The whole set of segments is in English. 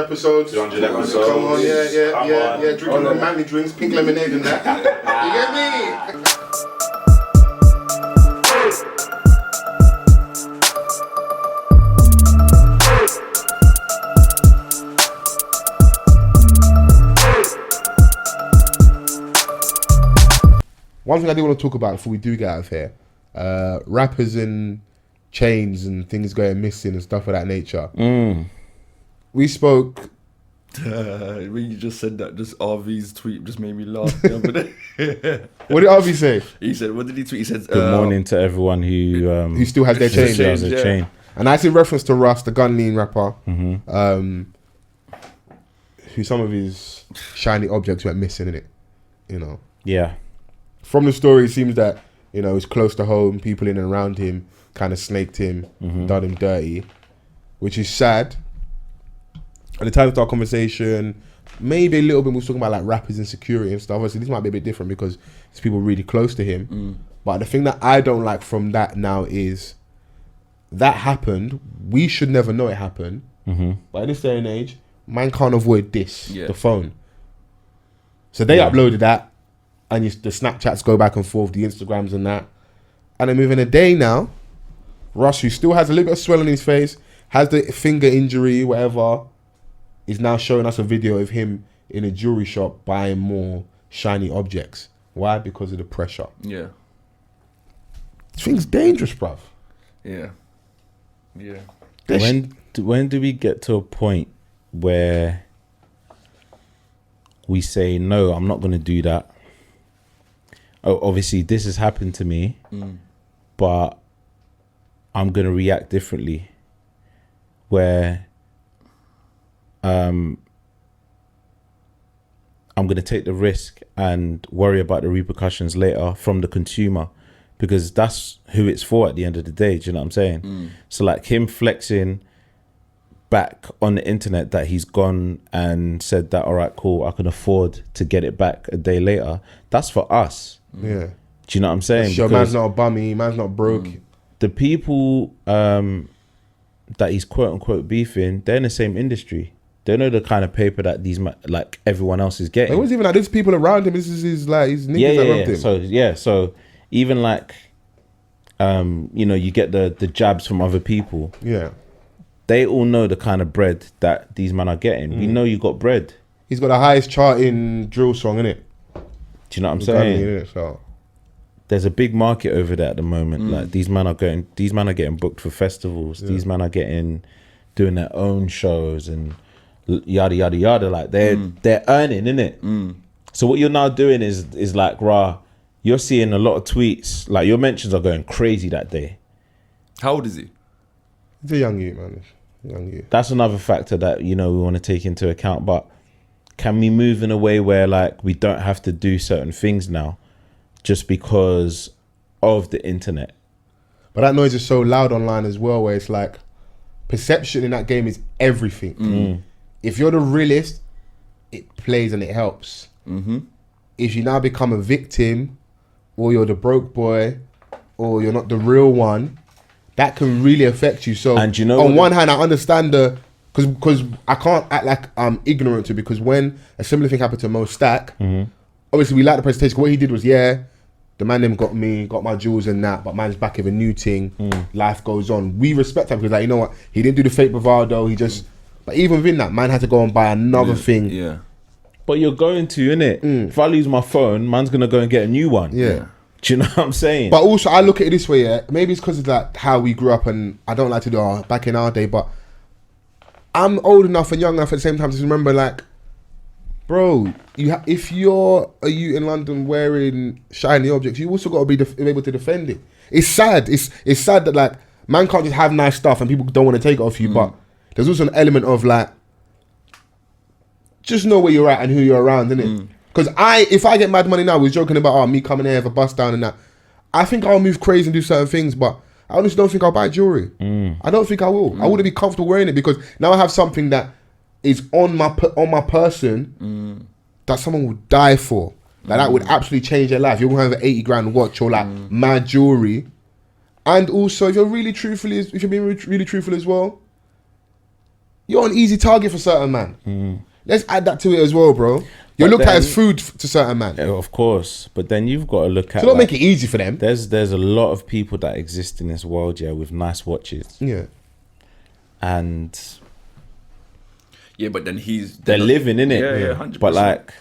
episodes. 200 episodes. Come on, yeah. Drinking the manly drinks, pink lemonade and that. You get me? One thing I do want to talk about before we do get out of here, rappers and chains and things going missing and stuff of that nature. We spoke. When you just said that, just RV's tweet just made me laugh the other day. What did RV say? He said, what did he tweet? He said, Good morning to everyone who still has their chain. Has a chain. And that's in reference to Russ, the gun lean rapper, who some of his shiny objects went missing in it, you know. Yeah. From the story, it seems that, you know, it's close to home, people in and around him kind of snaked him, done him dirty, which is sad. At the time of our conversation, maybe a little bit, we was talking about like rappers insecurity and stuff. Obviously, this might be a bit different because it's people really close to him. But the thing that I don't like from that now is that happened. We should never know it happened. But in this day and age, man can't avoid this, the phone. So they uploaded that, and the Snapchats go back and forth, the Instagrams and that. And then within a day now, Russ, who still has a little bit of swelling in his face, has the finger injury, whatever, is now showing us a video of him in a jewelry shop buying more shiny objects. Why? Because of the pressure. Yeah. This thing's dangerous, bruv. Yeah. Yeah. When do we get to a point where we say, no, I'm not going to do that? Oh, obviously, this has happened to me, but I'm going to react differently. Where I'm going to take the risk and worry about the repercussions later from the consumer, because that's who it's for at the end of the day. Do you know what I'm saying? So like him flexing back on the internet that he's gone and said that, all right, cool, I can afford to get it back a day later. That's for us. Yeah. Do you know what I'm saying? Sure, man's not a bummy, man's not broke. The people that he's quote unquote beefing, they're in the same industry. They know the kind of paper that these like everyone else is getting. It wasn't even like there's people around him. This is his like his niggas that robbed him. So even like you know, you get the jabs from other people. Yeah. They all know the kind of bread that these men are getting. We know you got bread. He's got the highest charting drill song, innit? Do you know what I'm saying? Innit, so. There's a big market over there at the moment. Like these men are getting booked for festivals. These men are doing their own shows and yada yada yada. Like they're earning, innit? So what you're now doing is like, you're seeing a lot of tweets. Like your mentions are going crazy that day. How old is he? He's a young youth, man. Young youth. That's another factor that, you know, we want to take into account. But can we move in a way where like we don't have to do certain things now just because of the internet? But that noise is so loud online as well, where it's like perception in that game is everything. If you're the realist, it plays and it helps. If you now become a victim, or you're the broke boy, or you're not the real one, that can really affect you. So, and you know, on one hand, I understand because I can't act like I'm ignorant to, because when a similar thing happened to Mo Stack, obviously we like the presentation. What he did was, the man them got my jewels and that, but man's back with a new thing. Life goes on. We respect him because, like, you know what, he didn't do the fake bravado. He just, but even within that, man had to go and buy another thing. Yeah. But you're going to, innit? If I lose my phone, man's gonna go and get a new one. Yeah. Do you know what I'm saying? But also, I look at it this way, maybe it's because of like how we grew up, and I don't like to do back in our day, but I'm old enough and young enough at the same time to remember, like, bro, if you're a youth in London wearing shiny objects, you also got to be able to defend it. It's sad. It's sad that like man can't just have nice stuff and people don't want to take it off you. But there's also an element of like, just know where you're at and who you're around, innit? Because if I get mad money now, we're joking about me coming here with a bust down and that. I think I'll move crazy and do certain things, but I honestly don't think I'll buy jewelry. I don't think I will. I wouldn't be comfortable wearing it because now I have something that is on my person that someone would die for. Like that would absolutely change their life. You're gonna have an 80 grand watch or like mad jewelry, and also if you're really truthful, if you're being really truthful as well, you're an easy target for certain man. Let's add that to it as well, bro. You're But looked at then- as food to certain man. Yeah, of course, but then you've got to look at. So don't like, make it easy for them. There's a lot of people that exist in this world, yeah, with nice watches, Yeah. and Yeah, but then they're living in it. Yeah, 100%. But like,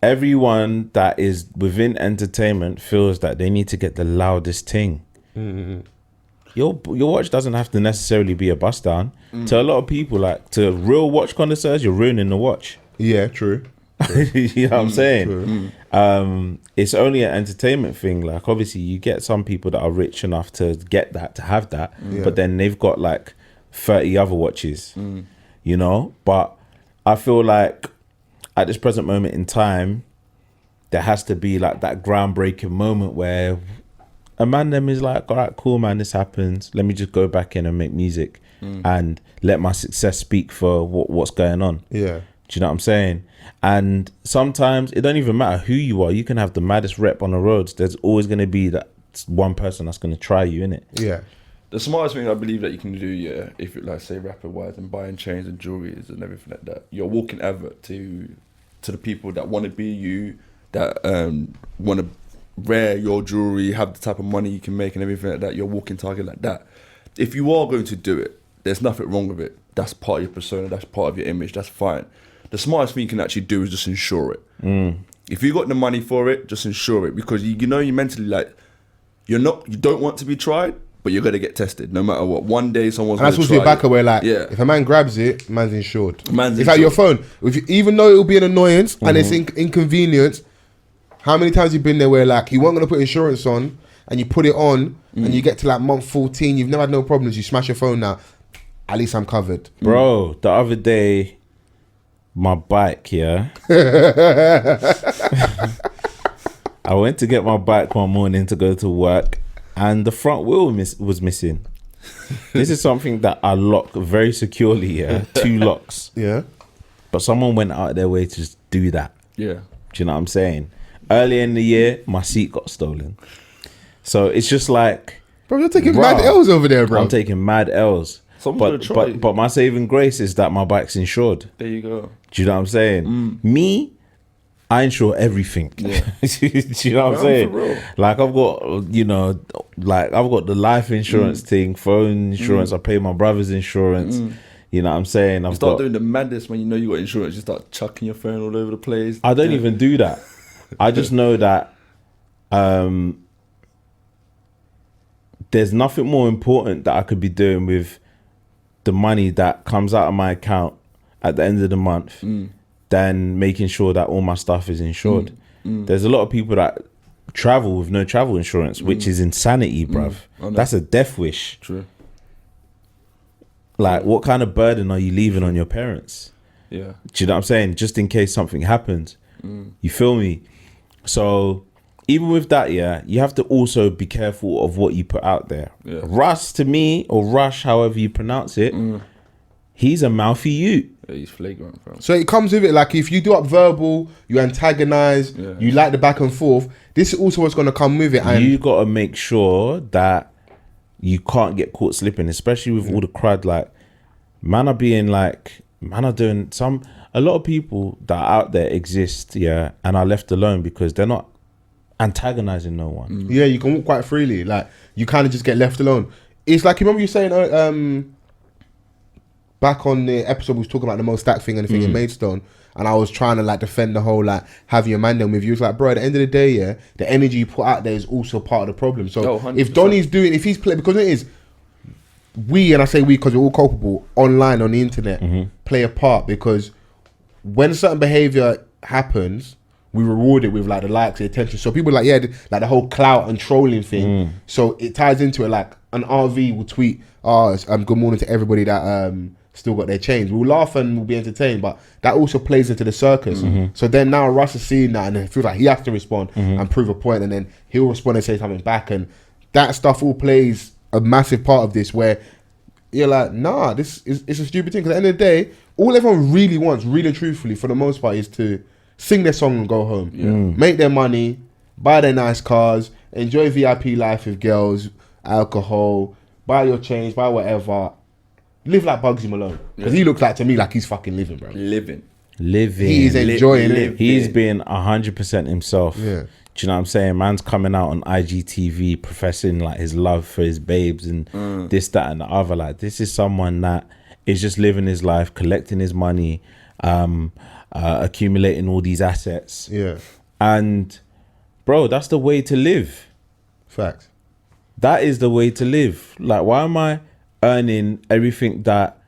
everyone that is within entertainment feels that they need to get the loudest thing. Your watch doesn't have to necessarily be a bust down. To a lot of people, like to real watch connoisseurs, you're ruining the watch. Yeah, true. You know what I'm saying? True. It's only an entertainment thing. Like obviously you get some people that are rich enough to get that, to have that, but then they've got like 30 other watches, you know? But I feel like at this present moment in time, there has to be like that groundbreaking moment where a man them is like, all right, cool, man, this happens. Let me just go back in and make music and let my success speak for what's going on. Yeah. Do you know what I'm saying? And sometimes it don't even matter who you are. You can have the maddest rep on the roads. There's always going to be that one person that's going to try you, innit? Yeah. The smartest thing I believe that you can do, yeah, if you like say rapper wise and buying chains and jewelries and everything like that, you're walking advert to the people that want to be you, that want to wear your jewelry, have the type of money you can make and everything like that. You're walking target like that. If you are going to do it, there's nothing wrong with it. That's part of your persona. That's part of your image. That's fine. The smartest thing you can actually do is just insure it. If you got the money for it, just insure it, because you know you mentally like you don't want to be tried, but you're gonna get tested no matter what. One day someone's And that's gonna what's try your backer where like, Yeah. if a man grabs it, man's insured. Man's it's like your insured. phone. Even though it will be an annoyance and it's inconvenience, how many times you've been there where like you weren't gonna put insurance on and you put it on and you get to like month 14, you've never had no problems, you smash your phone now. At least I'm covered. Bro, the other day, my bike, yeah. I went to get my bike one morning to go to work and the front wheel was missing. This is something that I lock very securely, yeah. 2 locks. Yeah. But someone went out of their way to just do that. Yeah. Do you know what I'm saying? Earlier in the year, my seat got stolen. So it's just like... Bro, you're taking Bruh, mad L's over there, bro. I'm taking mad L's. Someone's gonna try. But my saving grace is that my bike's insured. There you go. Do you know what I'm saying? Me, I insure everything. Yeah. Do you know what I'm Man, saying? for real. Like I've got, you know, like I've got the life insurance thing, phone insurance. I pay my brother's insurance. You know what I'm saying? You I've start got. doing the madness when you know you got insurance. You start chucking your phone all over the place. I don't even do that. I just know that there's nothing more important that I could be doing with the money that comes out of my account at the end of the month than making sure that all my stuff is insured. There's a lot of people that travel with no travel insurance, which is insanity, bruv. I know. That's a death wish. True. Like, what kind of burden are you leaving on your parents? Yeah. Do you know what I'm saying? Just in case something happens. You feel me? So even with that, yeah, you have to also be careful of what you put out there. Yeah. Russ, to me, or Rush, however you pronounce it, he's a mouthy ute. Yeah, he's flagrant, bro. So it comes with it. Like if you do up verbal, you antagonize, you like the back and forth. This is also what's going to come with it. And You got to make sure that you can't get caught slipping, especially with all the crowd. Like, man are doing a lot of people that are out there exist, yeah, and are left alone because they're not antagonizing no one. yeah, you can walk quite freely. Like you kind of just get left alone. It's like, you remember you saying back on the episode we was talking about the most stack thing and the thing in Maidstone, and I was trying to like defend the whole like have your man then with you. It's like, bro, at the end of the day, yeah, the energy you put out there is also part of the problem. So 100%. if Donnie's doing, if he's playing, because it is, we, and I say we because we're all culpable, online on the internet, play a part, because when certain behavior happens, we reward it with like the likes, the attention. So people like, yeah, like the whole clout and trolling thing. So it ties into it. Like an RV will tweet, good morning to everybody that still got their chains. We'll laugh and we'll be entertained, but that also plays into the circus. So then now Russ is seeing that and it feels like he has to respond and prove a point, and then he'll respond and say something back, and that stuff all plays a massive part of this, where you're like, nah, it's a stupid thing. Because at the end of the day, all everyone really wants, really truthfully, for the most part, is to sing their song and go home, make their money, buy their nice cars, enjoy VIP life with girls, alcohol, buy your chains, buy whatever, live like Bugsy Malone. Because he looks like to me like he's fucking living, bro. Living. He is enjoying it. He's being 100% himself. Yeah. Do you know what I'm saying? Man's coming out on IGTV professing like his love for his babes and this, that, and the other. Like, this is someone that is just living his life, collecting his money, accumulating all these assets. Yeah. And bro, that's the way to live. Facts. That is the way to live. Like, why am I earning everything that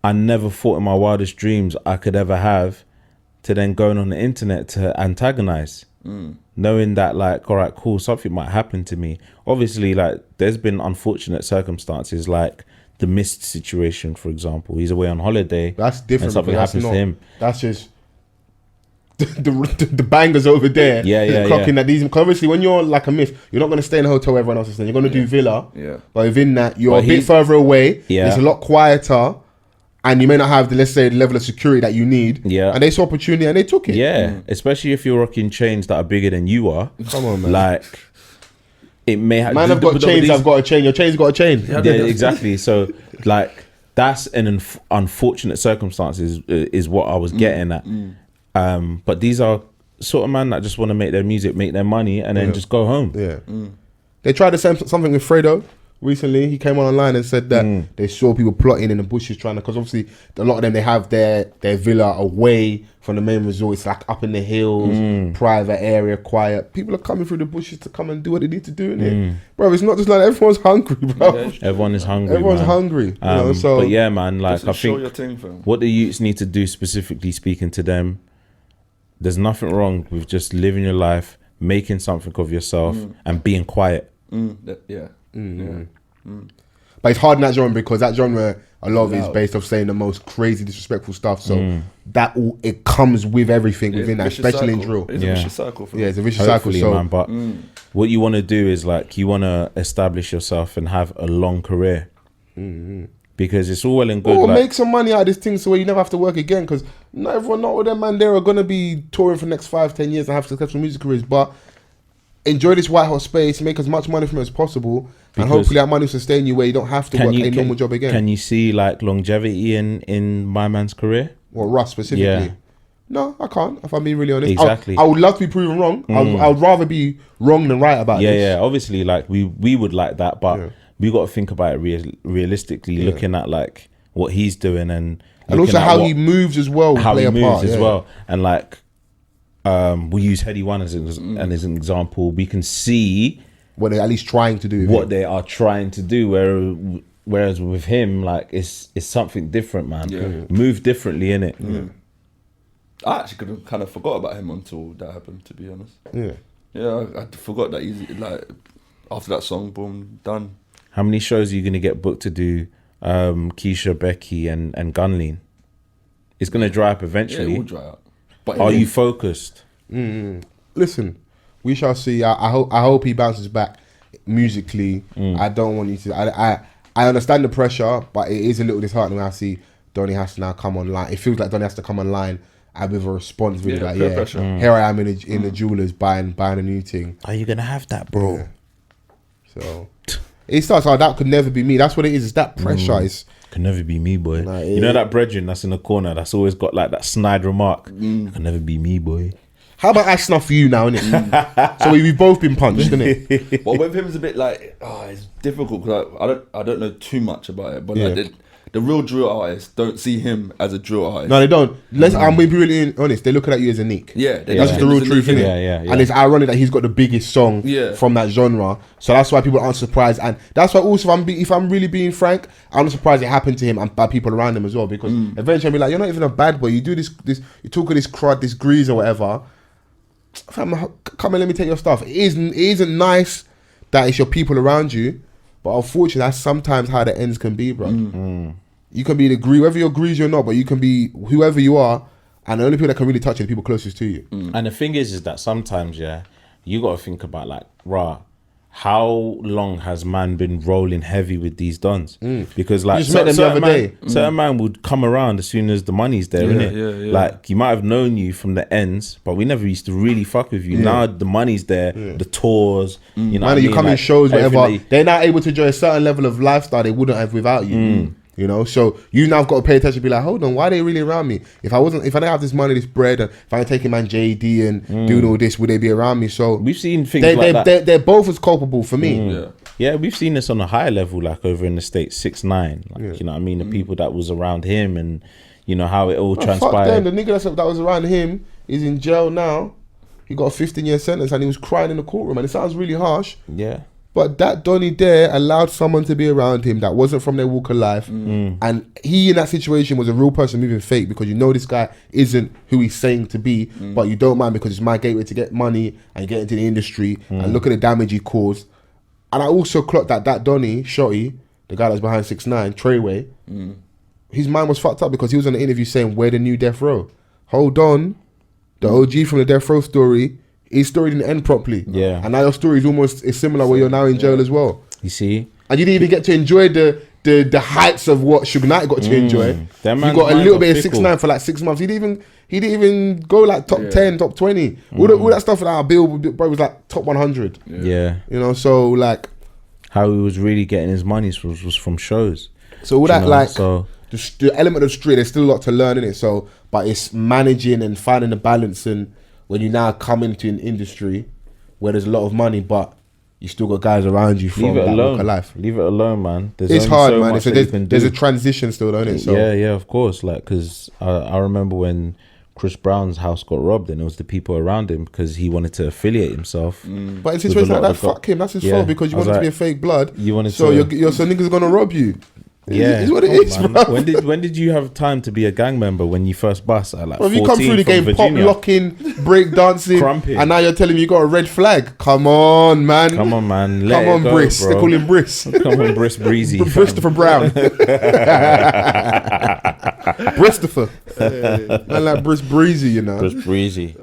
I never thought in my wildest dreams I could ever have, to then going on the internet to antagonize? Knowing that, like, all right, cool, something might happen to me. Obviously, like, there's been unfortunate circumstances, like the Mist situation, for example. He's away on holiday. That's different. And something happens to him. That's just the bangers over there. Yeah. Clocking that these. Cause obviously, when you're like a Mist, you're not going to stay in a hotel where everyone else is staying. You're going to do villa. Yeah. But within that, you're a bit further away. Yeah. It's a lot quieter. And you may not have the, let's say, the level of security that you need. Yeah. And they saw opportunity and they took it. Yeah. Especially if you're rocking chains that are bigger than you are. Come on, man. Like, it may have... Man, I've got chains, I've got a chain. Your chain's got a chain. Yeah, exactly. So, like, that's an unfortunate circumstance is what I was getting at. But these are sort of man that just want to make their music, make their money, and then just go home. Yeah. They tried the same something with Fredo recently. He came online and said that they saw people plotting in the bushes trying to, because obviously a lot of them, they have their villa away from the main resort. It's like up in the hills, private area, quiet. People are coming through the bushes to come and do what they need to do in it. Bro, it's not just like everyone's hungry, bro. Yeah. Everyone is hungry. Everyone's hungry. You know, so, but yeah, man, like, I think your thing, fam. what the youths need to do, specifically speaking to them, there's nothing wrong with just living your life, making something of yourself, and being quiet. But it's hard in that genre because that genre, a lot of it is based off saying the most crazy, disrespectful stuff. So that it comes with everything within that, especially in drill. It's a vicious cycle. Yeah, it's a vicious Hopefully, cycle. So, man, but what you want to do is, like, you want to establish yourself and have a long career. Because it's all well and good. or like, make some money out of this thing so where you never have to work again. Because not all them man there are going to be touring for the next 5-10 years and have successful music careers. But enjoy this white hot space, make as much money from it as possible, and hopefully that money will sustain you where you don't have to work a normal job again. Can you see, like, longevity in my man's career? Or Russ specifically? Yeah. No, I can't, if I'm being really honest. Exactly. I would love to be proven wrong. I would rather be wrong than right about this. Yeah, obviously, like, we would like that, but we got to think about it realistically, looking at, like, what he's doing and also how he moves as well. How play he a moves part, as well. And, like, we use Heady One as an example. We can see what they're at least trying to do. What they are trying to do. Whereas with him, like, it's something different, man. Yeah. Move differently, innit? I actually kind of forgot about him until that happened, to be honest. Yeah. I forgot that he's like, after that song, boom, done. How many shows are you going to get booked to do Keisha, Becky and Gunlean? It's going to dry up eventually. Yeah, it will dry up. But are you focused? Listen, we shall see. I hope he bounces back musically. I don't want you to. I understand the pressure, but it is a little disheartening when I see Donny has to now come online. It feels like Donny has to come online and with a response video like, here I am in the jewelers buying a new thing. Are you gonna have that, bro? Yeah. So it starts like that could never be me. That's what it is. It's that pressure. It's Can never be me, boy. You know that brethren that's in the corner that's always got like that snide remark? Can never be me, boy. How about I snuff for you now, innit? So we've both been punched, innit? Well, with him it's a bit like, it's difficult because I don't know too much about it, but like the real drill artists don't see him as a drill artist. No, they don't. I'm being really honest. They're looking at you as a Nick. Yeah, that's just the real truth, innit? Yeah. And it's ironic that he's got the biggest song from that genre, so that's why people aren't surprised. And that's why also, if I'm really being frank, I'm not surprised it happened to him and by people around him as well, because eventually I'll be like, you're not even a bad boy. You do this, you talk of this crud, this grease or whatever. Fam, come and let me take your stuff. It isn't nice that it's your people around you, but unfortunately, that's sometimes how the ends can be, bro. You can be the grease, whether you're greasy or not, but you can be whoever you are, and the only people that can really touch you are the people closest to you. And the thing is that sometimes, you got to think about like, how long has man been rolling heavy with these dons? Because like, you just met them the other day. Certain man would come around as soon as the money's there, innit? Like, you might have known you from the ends, but we never used to really fuck with you. Now the money's there, the tours, you know, Man, you come in shows, whatever. everything They're now able to enjoy a certain level of lifestyle they wouldn't have without you. You know, so you now have got to pay attention. Be like, hold on, why are they really around me? If I didn't have this money, this bread, and if I ain't taking man JD and doing all this, would they be around me? So we've seen things like that. They're both as culpable for me. Yeah, we've seen this on a higher level, like over in the States, 6ix9ine. Like, you know what I mean? The people that was around him, and you know how it all transpired. Fuck them. The nigga that was around him is in jail now. He got a 15-year sentence, and he was crying in the courtroom. And it sounds really harsh. Yeah. But that Donny there allowed someone to be around him that wasn't from their walk of life. And he, in that situation, was a real person moving fake, because you know this guy isn't who he's saying to be, but you don't mind because it's my gateway to get money and get into the industry. And look at the damage he caused. And I also clocked that Donny, Shotty, the guy that's behind 6ix9ine, Treyway, his mind was fucked up because he was on the interview saying, we're the new Death Row. Hold on. The OG from the Death Row story, his story didn't end properly. Yeah. And now your story is similar where you're now in jail as well. You see? And you didn't even get to enjoy the heights of what Suge Knight got to enjoy. You got a little bit of 6ix9ine for like 6 months. He didn't even go like top 10, top 20. All that stuff that our bill was like top 100. Yeah. You know, so like how he was really getting his money was from shows. So all that, like, the element of street, there's still a lot to learn in it. So, but it's managing and finding the balance. And when you now come into an industry where there's a lot of money, but you still got guys around you from that walk of life. Leave it alone, man. It's hard, man. There's a transition still, don't it? So. Yeah, of course. Like, because I remember when Chris Brown's house got robbed, and it was the people around him because he wanted to affiliate himself. But in situations like that, fuck him. That's his fault, because you wanted to be a fake blood. You wanted so so niggas gonna rob you. Yeah, it's what it is, bro. When did you have time to be a gang member when you first bust at like 14 you come through the game, Virginia? pop locking, break dancing, Crumping. And now you're telling me you got a red flag? Come on, man. Come on, man. Come on, Briss. They call him Briss. Come on, Briss Breezy. Christopher Brown. Christopher. Man like Briss Breezy, you know. Briss Breezy.